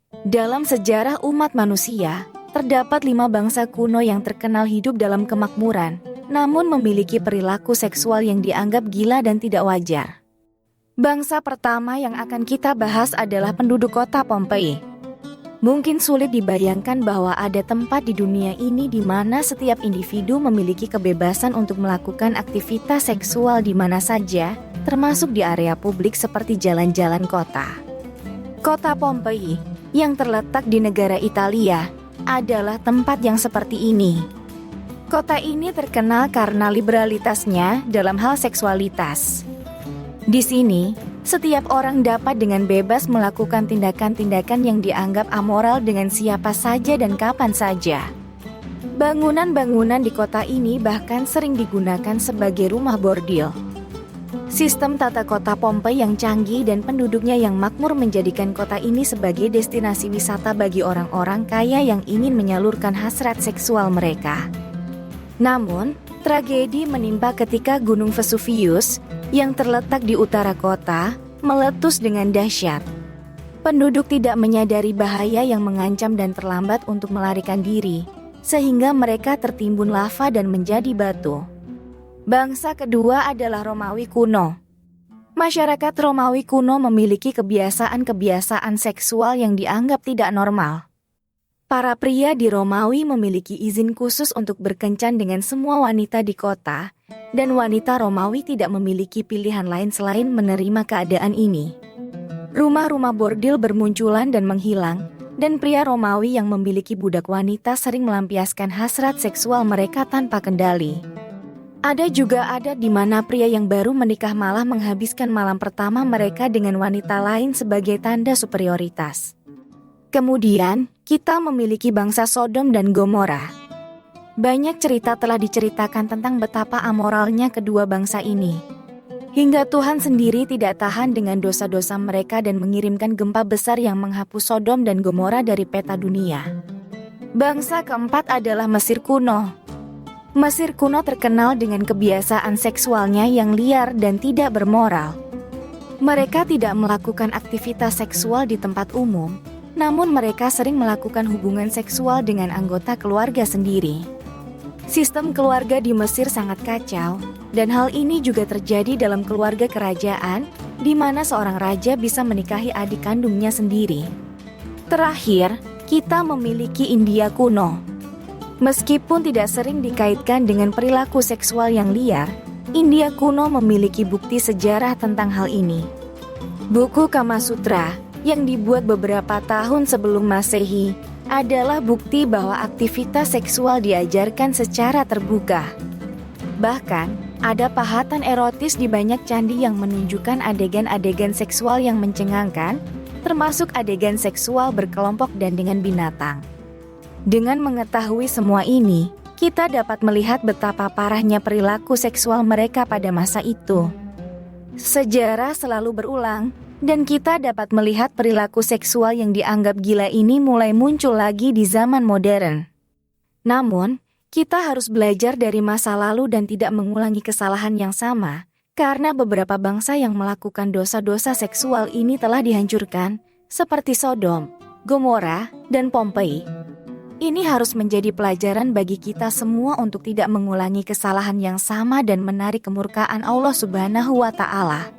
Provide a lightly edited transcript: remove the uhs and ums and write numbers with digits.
Dalam sejarah umat manusia, terdapat 5 bangsa kuno yang terkenal hidup dalam kemakmuran, namun memiliki perilaku seksual yang dianggap gila dan tidak wajar. Bangsa pertama yang akan kita bahas adalah penduduk kota Pompei. Mungkin sulit dibayangkan bahwa ada tempat di dunia ini di mana setiap individu memiliki kebebasan untuk melakukan aktivitas seksual di mana saja, termasuk di area publik seperti jalan-jalan kota. Kota Pompei, yang terletak di negara Italia, adalah tempat yang seperti ini. Kota ini terkenal karena liberalitasnya dalam hal seksualitas. Di sini, setiap orang dapat dengan bebas melakukan tindakan-tindakan yang dianggap amoral dengan siapa saja dan kapan saja. Bangunan-bangunan di kota ini bahkan sering digunakan sebagai rumah bordil. Sistem tata kota Pompei yang canggih dan penduduknya yang makmur menjadikan kota ini sebagai destinasi wisata bagi orang-orang kaya yang ingin menyalurkan hasrat seksual mereka. Namun, tragedi menimpa ketika Gunung Vesuvius, yang terletak di utara kota, meletus dengan dahsyat. Penduduk tidak menyadari bahaya yang mengancam dan terlambat untuk melarikan diri, sehingga mereka tertimbun lava dan menjadi batu. Bangsa kedua adalah Romawi kuno. Masyarakat Romawi kuno memiliki kebiasaan-kebiasaan seksual yang dianggap tidak normal. Para pria di Romawi memiliki izin khusus untuk berkencan dengan semua wanita di kota, dan wanita Romawi tidak memiliki pilihan lain selain menerima keadaan ini. Rumah-rumah bordil bermunculan dan menghilang, dan pria Romawi yang memiliki budak wanita sering melampiaskan hasrat seksual mereka tanpa kendali. Ada juga adat di mana pria yang baru menikah malah menghabiskan malam pertama mereka dengan wanita lain sebagai tanda superioritas. Kemudian, kita memiliki bangsa Sodom dan Gomora. Banyak cerita telah diceritakan tentang betapa amoralnya kedua bangsa ini. Hingga Tuhan sendiri tidak tahan dengan dosa-dosa mereka dan mengirimkan gempa besar yang menghapus Sodom dan Gomora dari peta dunia. Bangsa keempat adalah Mesir kuno. Mesir kuno terkenal dengan kebiasaan seksualnya yang liar dan tidak bermoral. Mereka tidak melakukan aktivitas seksual di tempat umum, namun mereka sering melakukan hubungan seksual dengan anggota keluarga sendiri. Sistem keluarga di Mesir sangat kacau, dan hal ini juga terjadi dalam keluarga kerajaan, di mana seorang raja bisa menikahi adik kandungnya sendiri. Terakhir, kita memiliki India kuno. Meskipun tidak sering dikaitkan dengan perilaku seksual yang liar, India kuno memiliki bukti sejarah tentang hal ini. Buku Kama Sutra, yang dibuat beberapa tahun sebelum Masehi, adalah bukti bahwa aktivitas seksual diajarkan secara terbuka. Bahkan, ada pahatan erotis di banyak candi yang menunjukkan adegan-adegan seksual yang mencengangkan, termasuk adegan seksual berkelompok dan dengan binatang. Dengan mengetahui semua ini, kita dapat melihat betapa parahnya perilaku seksual mereka pada masa itu. Sejarah selalu berulang, dan kita dapat melihat perilaku seksual yang dianggap gila ini mulai muncul lagi di zaman modern. Namun, kita harus belajar dari masa lalu dan tidak mengulangi kesalahan yang sama, karena beberapa bangsa yang melakukan dosa-dosa seksual ini telah dihancurkan, seperti Sodom, Gomora, dan Pompei. Ini harus menjadi pelajaran bagi kita semua untuk tidak mengulangi kesalahan yang sama dan menarik kemurkaan Allah Subhanahu wa Ta'ala.